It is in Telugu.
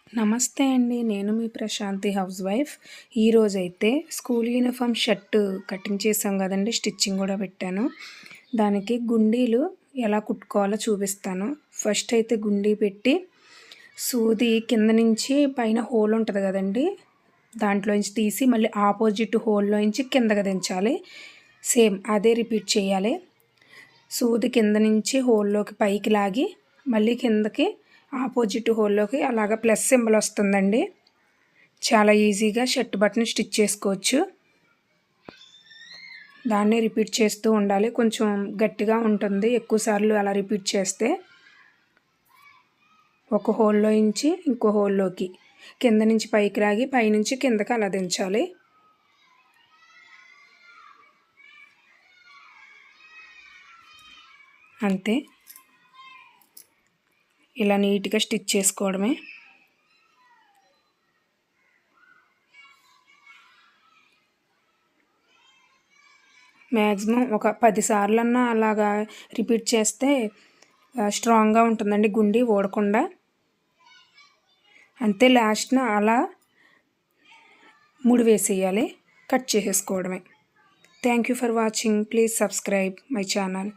నమస్తే అండి. నేను మీ ప్రశాంతి హౌస్ వైఫ్. ఈరోజైతే స్కూల్ యూనిఫామ్ షర్ట్ కటింగ్ చేసాం కదండీ! స్టిచ్చింగ్ కూడా పెట్టాను. దానికి గుండీలు ఎలా కుట్టుకోవాలో చూపిస్తాను. ఫస్ట్ అయితే గుండీ పెట్టి సూది కింద నుంచి పైన హోల్ ఉంటుంది కదండీ! దాంట్లోంచి తీసి మళ్ళీ ఆపోజిట్ హోల్లోంచి కిందకి దించాలి. సేమ్ అదే రిపీట్ చేయాలి. సూది కింద నుంచి హోల్లోకి పైకి లాగి మళ్ళీ కిందకి ఆపోజిట్ హోల్లోకి అలాగ ప్లస్ సింబల్ వస్తుందండి. చాలా ఈజీగా షర్ట్ బటన్ స్టిచ్ చేసుకోవచ్చు. దాన్ని రిపీట్ చేస్తూ ఉండాలి. కొంచెం గట్టిగా ఉంటుంది ఎక్కువసార్లు అలా రిపీట్ చేస్తే. ఒక హోల్లో నుంచి ఇంకో హోల్లోకి కింద నుంచి పైకి లాగి పైనుంచి కిందకి అలా దించాలి. అంతే, ఇలా నీట్గా స్టిచ్ చేసుకోవడమే. మ్యాక్సిమం ఒక 10 సార్లన్నా అలాగా రిపీట్ చేస్తే స్ట్రాంగ్గా ఉంటుందండి గుండీ ఊడకుండా. అంతే, లాస్ట్న అలా ముడి వేసేయాలి. కట్ చేసేసుకోవడమే. Thank you for watching. Please subscribe my channel.